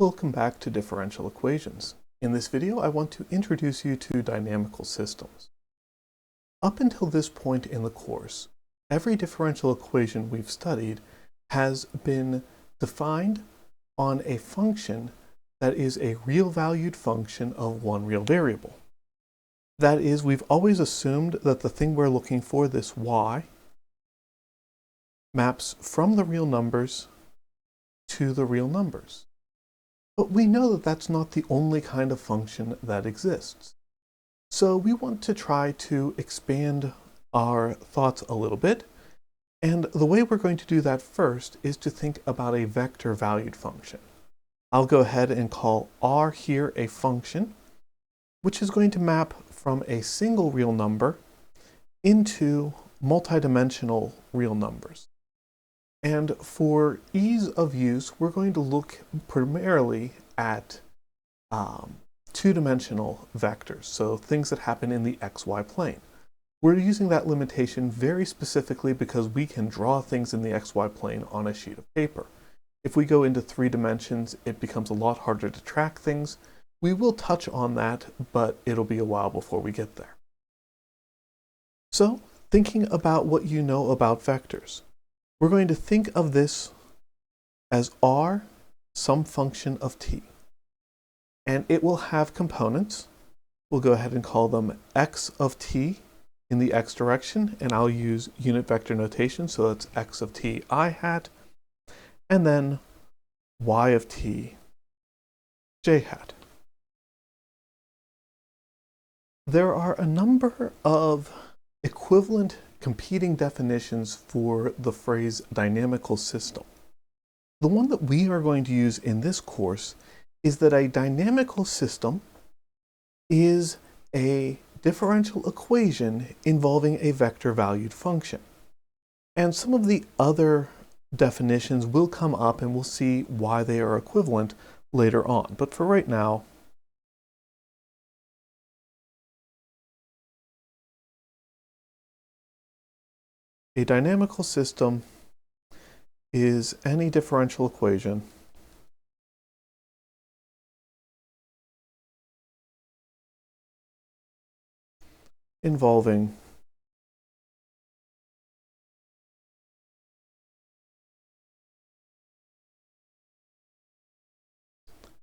Welcome back to Differential Equations. In this video, I want to introduce you to dynamical systems. Up until this point in the course, every differential equation we've studied has been defined on a function that is a real-valued function of one real variable. That is, we've always assumed that the thing we're looking for, this y, maps from the real numbers to the real numbers. But we know that that's not the only kind of function that exists. So we want to try to expand our thoughts a little bit. And the way we're going to do that first is to think about a vector-valued function. I'll go ahead and call r here a function, which is going to map from a single real number into multidimensional real numbers. And for ease of use, we're going to look primarily at two-dimensional vectors, so things that happen in the xy plane. We're using that limitation very specifically because we can draw things in the xy plane on a sheet of paper. If we go into 3 dimensions, it becomes a lot harder to track things. We will touch on that, but it'll be a while before we get there. So, thinking about what you know about vectors, we're going to think of this as r, some function of t. And it will have components. We'll go ahead and call them x of t in the x direction, and I'll use unit vector notation, so that's x of t I hat, and then y of t j hat. There are a number of equivalent competing definitions for the phrase dynamical system. The one that we are going to use in this course is that a dynamical system is a differential equation involving a vector-valued function. And some of the other definitions will come up and we'll see why they are equivalent later on. But for right now, a dynamical system is any differential equation involving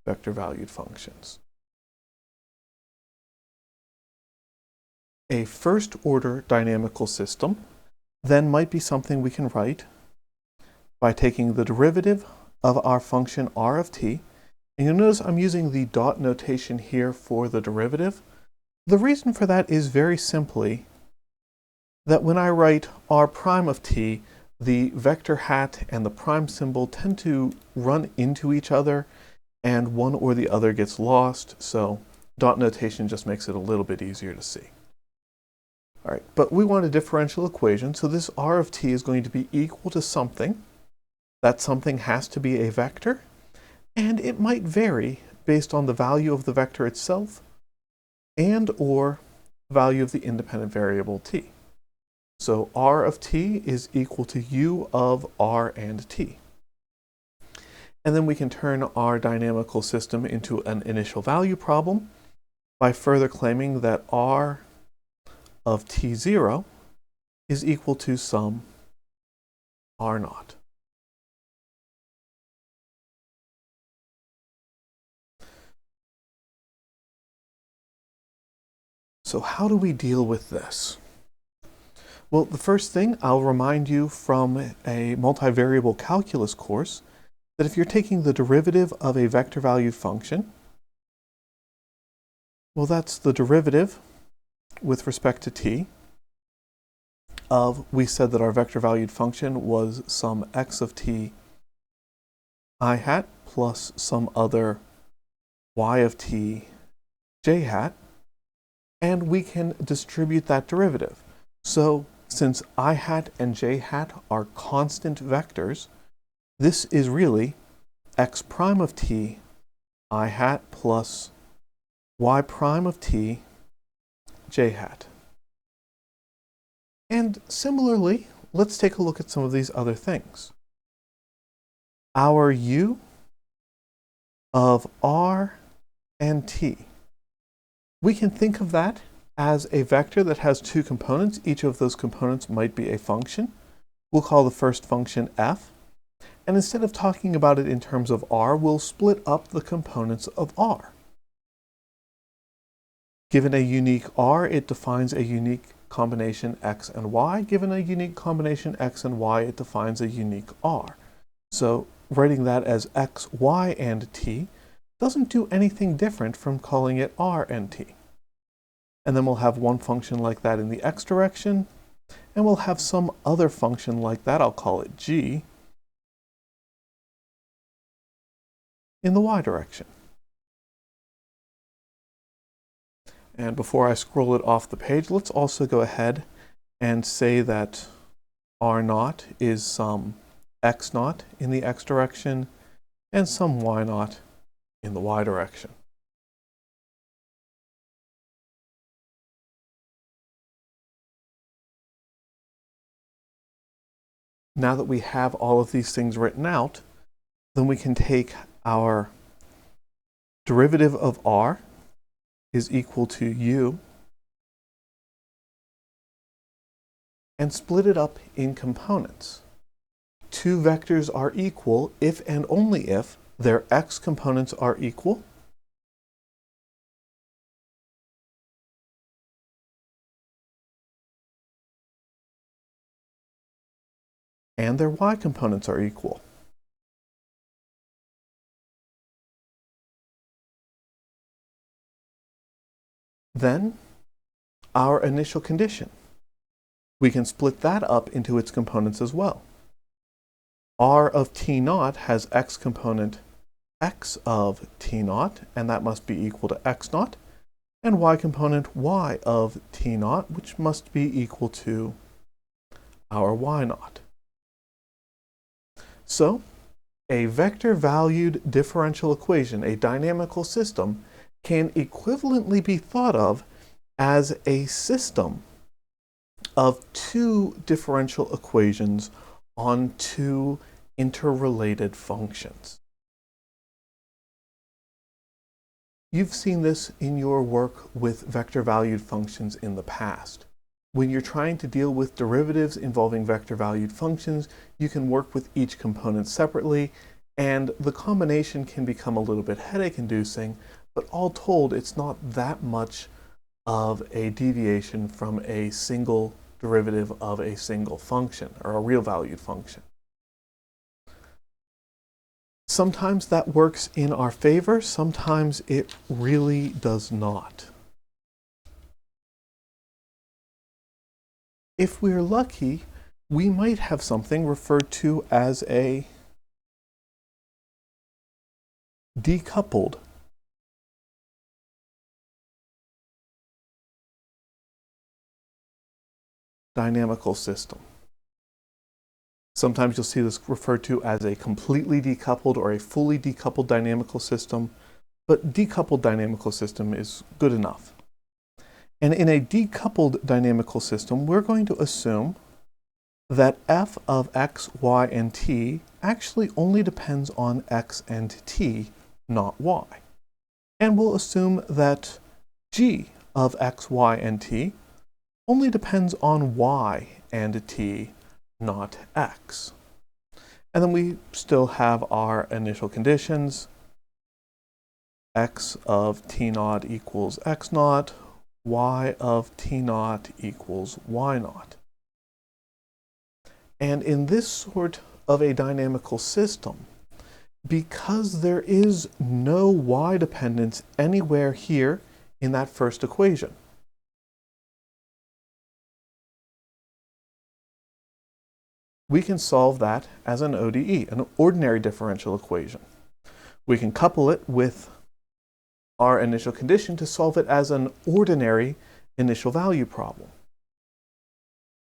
vector-valued functions. A first-order dynamical system then might be something we can write by taking the derivative of our function r of t. And you'll notice I'm using the dot notation here for the derivative. The reason for that is very simply that when I write r prime of t, the vector hat and the prime symbol tend to run into each other, and one or the other gets lost, so dot notation just makes it a little bit easier to see. All right, but we want a differential equation, so this r of t is going to be equal to something. That something has to be a vector, and it might vary based on the value of the vector itself and or value of the independent variable t. So r of t is equal to u of r and t. And then we can turn our dynamical system into an initial value problem by further claiming that r of t0 is equal to some r naught. So how do we deal with this? Well, the first thing I'll remind you from a multivariable calculus course that if you're taking the derivative of a vector-valued function, well, that's the derivative with respect to t of, we said that our vector-valued function was some x of t I hat plus some other y of t j hat, and we can distribute that derivative. So since I hat and j hat are constant vectors, this is really x prime of t I hat plus y prime of t j hat. And similarly, let's take a look at some of these other things. Our u of r and t. We can think of that as a vector that has two components. Each of those components might be a function. We'll call the first function f. And instead of talking about it in terms of r, we'll split up the components of r. Given a unique r, it defines a unique combination x and y. Given a unique combination x and y, it defines a unique r. So writing that as x, y, and t doesn't do anything different from calling it r and t. And then we'll have one function like that in the x direction, and we'll have some other function like that, I'll call it g, in the y direction. And before I scroll it off the page, let's also go ahead and say that r naught is some x naught in the x direction and some y naught in the y direction. Now that we have all of these things written out, then we can take our derivative of r is equal to u and split it up in components. Two vectors are equal if and only if their x components are equal and their y components are equal. Then, our initial condition. We can split that up into its components as well. R of t naught has x component x of t naught, and that must be equal to x naught, and y component y of t naught, which must be equal to our y naught. So, a vector-valued differential equation, a dynamical system, can equivalently be thought of as a system of two differential equations on two interrelated functions. You've seen this in your work with vector-valued functions in the past. When you're trying to deal with derivatives involving vector-valued functions, you can work with each component separately, and the combination can become a little bit headache-inducing, but all told, it's not that much of a deviation from a single derivative of a single function, or a real valued function. Sometimes that works in our favor, sometimes it really does not. If we're lucky, we might have something referred to as a decoupled dynamical system. Sometimes you'll see this referred to as a completely decoupled or a fully decoupled dynamical system, but decoupled dynamical system is good enough. And in a decoupled dynamical system, we're going to assume that f of x, y, and t actually only depends on x and t, not y. And we'll assume that g of x, y, and t only depends on y and t, not x. And then we still have our initial conditions. X of t naught equals x naught, y of t naught equals y naught. And in this sort of a dynamical system, because there is no y dependence anywhere here in that first equation, we can solve that as an ODE, an ordinary differential equation. We can couple it with our initial condition to solve it as an ordinary initial value problem.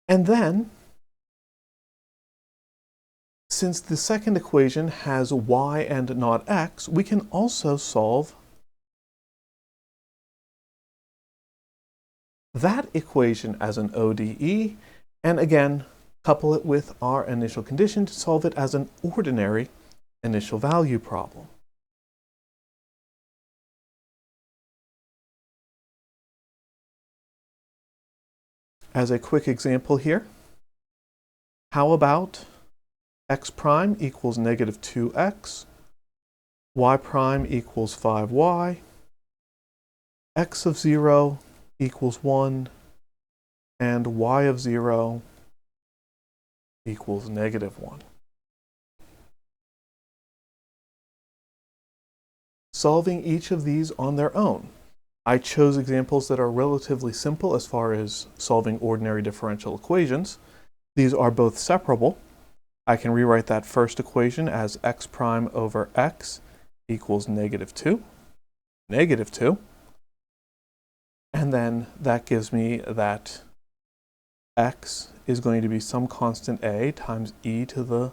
And then, since the second equation has y and not x, we can also solve that equation as an ODE, and again, couple it with our initial condition to solve it as an ordinary initial value problem. as a quick example here, how about x prime equals negative 2x, y prime equals 5y, x of 0 equals 1, and y of 0 equals negative 1. Solving each of these on their own. I chose examples that are relatively simple as far as solving ordinary differential equations. These are both separable. I can rewrite that first equation as x prime over x equals negative 2, negative 2. And then that gives me that x is going to be some constant a times e to the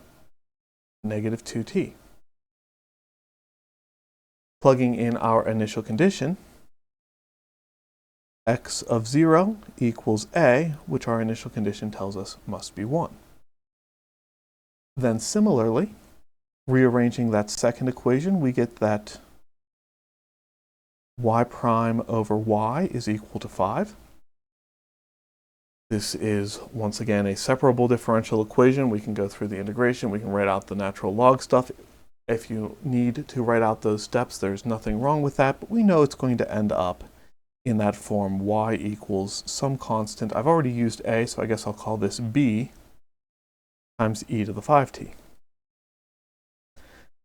negative 2t. Plugging in our initial condition, x of 0 equals a, which our initial condition tells us must be 1. Then similarly, rearranging that second equation, we get that y prime over y is equal to 5. This is, once again, a separable differential equation. We can go through the integration. We can write out the natural log stuff. If you need to write out those steps, there's nothing wrong with that, but we know it's going to end up in that form y equals some constant. I've already used a, so I guess I'll call this b times e to the 5t.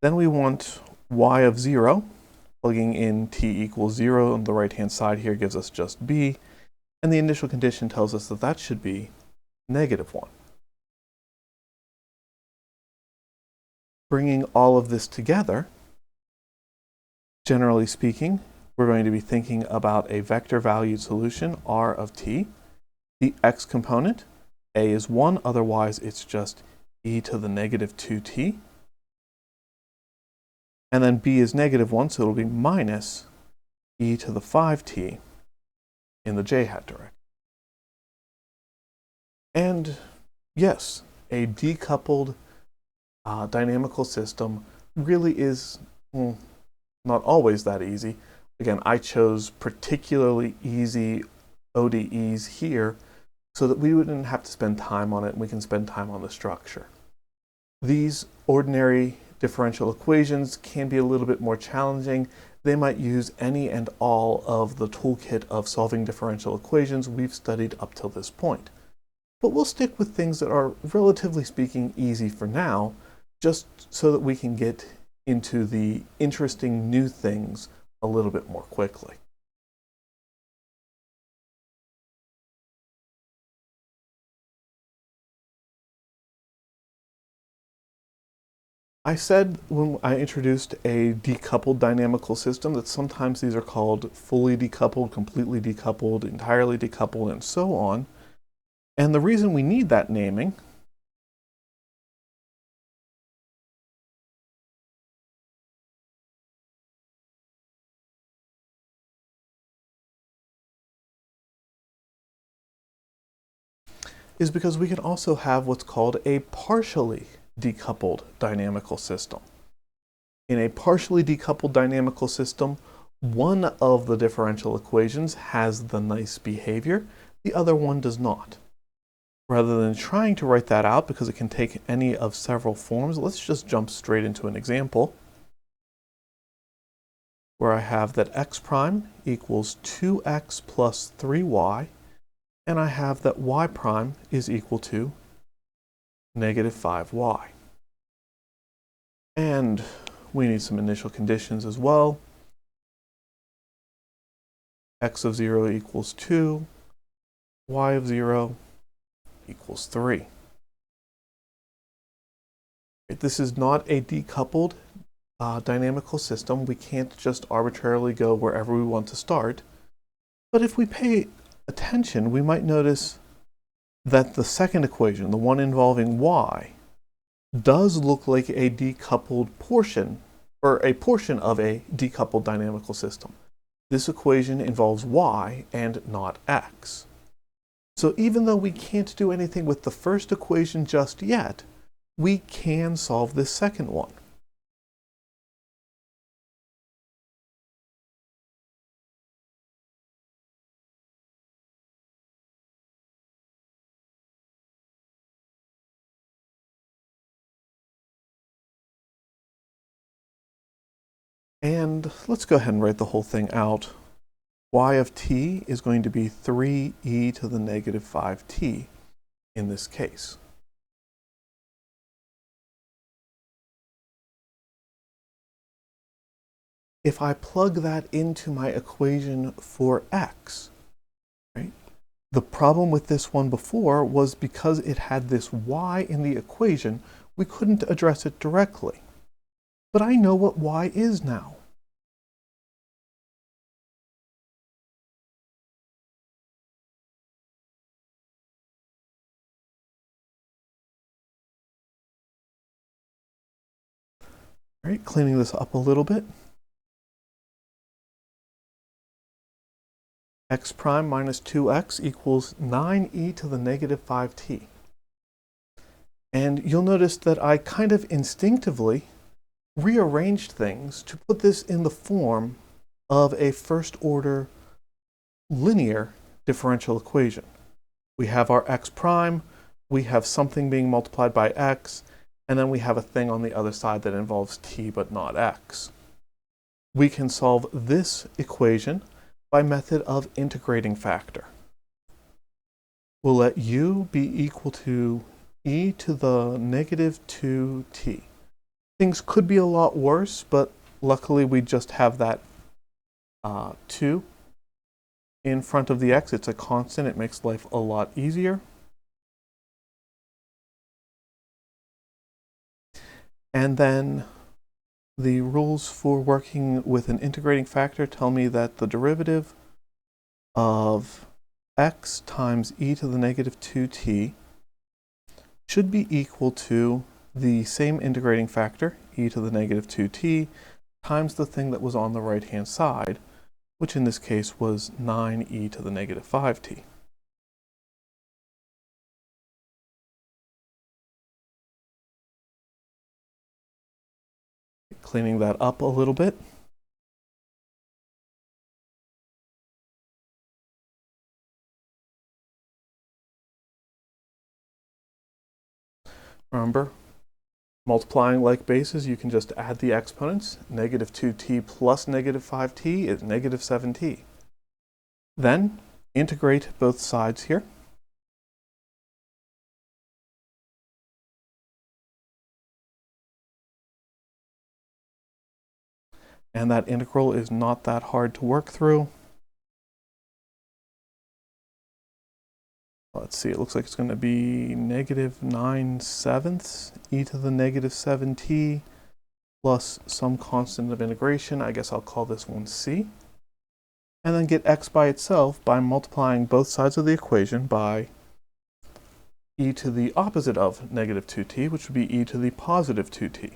Then we want y of 0. Plugging in t equals 0 on the right-hand side here gives us just b, and the initial condition tells us that that should be negative 1. Bringing all of this together, generally speaking, we're going to be thinking about a vector-valued solution, r of t. The x component, a is 1, otherwise it's just e to the negative 2t. And then b is negative 1, so it'll be minus e to the 5t in the j-hat direction. And yes, a decoupled dynamical system really is not always that easy. Again, I chose particularly easy ODEs here so that we wouldn't have to spend time on it, and we can spend time on the structure. These ordinary differential equations can be a little bit more challenging. They might use any and all of the toolkit of solving differential equations we've studied up till this point. But we'll stick with things that are, relatively speaking, easy for now, just so that we can get into the interesting new things a little bit more quickly. I said when I introduced a decoupled dynamical system that sometimes these are called fully decoupled, completely decoupled, entirely decoupled, and so on. And the reason we need that naming is because we can also have what's called a partially decoupled dynamical system. In a partially decoupled dynamical system, one of the differential equations has the nice behavior, the other one does not. Rather than trying to write that out because it can take any of several forms, let's just jump straight into an example where I have that x prime equals 2x plus 3y, and I have that y prime is equal to negative 5y. And we need some initial conditions as well. X of 0 equals 2, y of 0 equals 3. This is not a decoupled dynamical system. We can't just arbitrarily go wherever we want to start. But if we pay attention, we might notice that the second equation, the one involving y, does look like a decoupled portion, or a portion of a decoupled dynamical system. This equation involves y and not x. So even though we can't do anything with the first equation just yet, we can solve this second one. And let's go ahead and write the whole thing out. Y of t is going to be 3e to the negative 5t in this case. If I plug that into my equation for x, right? The problem with this one before was because it had this y in the equation, we couldn't address it directly. But I know what y is now. All right, cleaning this up a little bit. X prime minus 2x equals 9e to the negative 5t. And you'll notice that I kind of instinctively rearranged things to put this in the form of a first order linear differential equation. We have our x prime, we have something being multiplied by x, and then we have a thing on the other side that involves t but not x. We can solve this equation by method of integrating factor. We'll let u be equal to e to the negative 2t. Things could be a lot worse, but luckily we just have that 2 in front of the x. It's a constant. It makes life a lot easier. And then the rules for working with an integrating factor tell me that the derivative of x times e to the negative 2t should be equal to the same integrating factor, e to the negative 2t, times the thing that was on the right-hand side, which in this case was 9e to the negative 5t. Cleaning that up a little bit. Remember, multiplying like bases, you can just add the exponents. Negative 2t plus negative 5t is negative 7t. Then integrate both sides here. And that integral is not that hard to work through. Let's see, it looks like it's going to be negative 9/7 e to the negative 7t plus some constant of integration. I guess I'll call this one c. And then get x by itself by multiplying both sides of the equation by e to the opposite of negative 2t, which would be e to the positive 2t.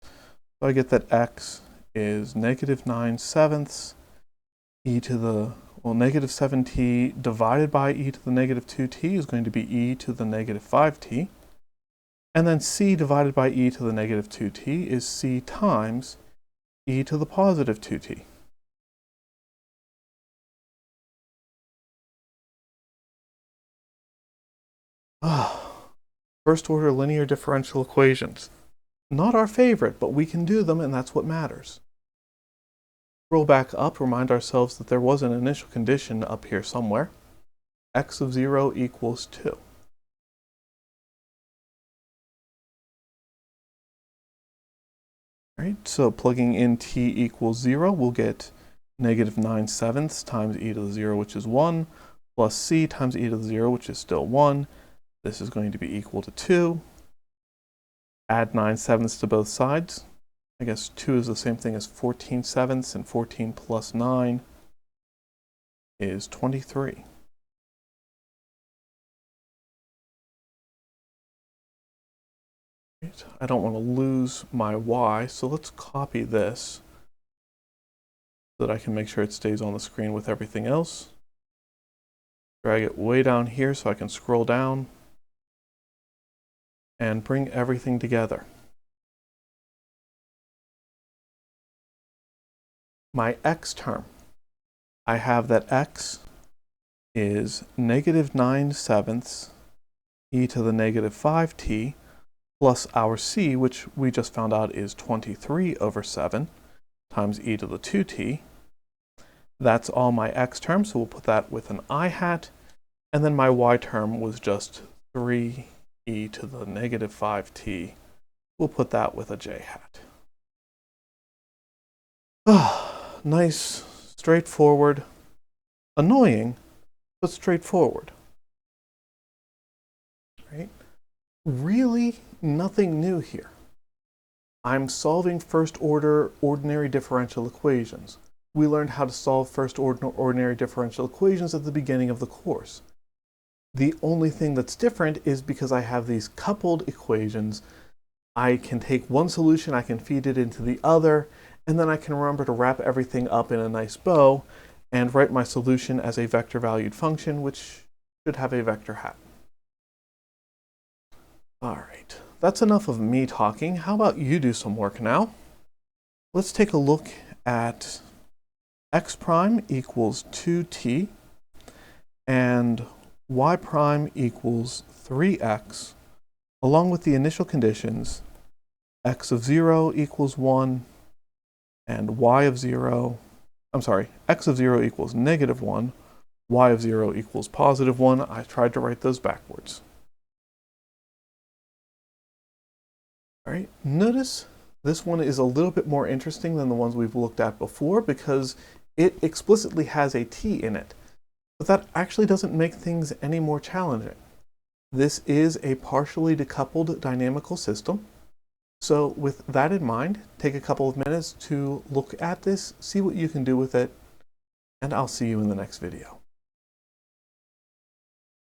So I get that x is negative 9/7 e to the, well, negative 7t divided by e to the negative 2t is going to be e to the negative 5t. And then c divided by e to the negative 2t is c times e to the positive 2t. First order linear differential equations. Not our favorite, but we can do them, and that's what matters. Scroll back up, remind ourselves that there was an initial condition up here somewhere. X of 0 equals 2. Right, so plugging in t equals 0, we'll get negative 9/7 times e to the 0, which is 1, plus c times e to the 0, which is still 1. This is going to be equal to 2. Add 9/7 to both sides. I guess 2 is the same thing as 14/7, and 14 plus 9 is 23. Right. I don't want to lose my y, so let's copy this so that I can make sure it stays on the screen with everything else. Drag it way down here so I can scroll down and bring everything together. My x term, I have that x is negative 9/7 e to the negative 5t plus our c, which we just found out is 23/7, times e to the 2t. That's all my x terms, so we'll put that with an I hat. And then my y term was just 3e to the negative 5t. We'll put that with a j hat. Nice, straightforward, annoying, but straightforward. Right? Really nothing new here. I'm solving first order ordinary differential equations. We learned how to solve first order ordinary differential equations at the beginning of the course. The only thing that's different is because I have these coupled equations, I can take one solution, I can feed it into the other, and then I can remember to wrap everything up in a nice bow and write my solution as a vector-valued function, which should have a vector hat. All right, that's enough of me talking. How about you do some work now? Let's take a look at x prime equals 2t and y prime equals 3x, along with the initial conditions, x of 0 equals 1, and x of 0 equals negative 1, y of 0 equals positive 1. I tried to write those backwards. All right, notice this one is a little bit more interesting than the ones we've looked at before because it explicitly has a t in it. But that actually doesn't make things any more challenging. This is a partially decoupled dynamical system. So with that in mind, take a couple of minutes to look at this, see what you can do with it, and I'll see you in the next video.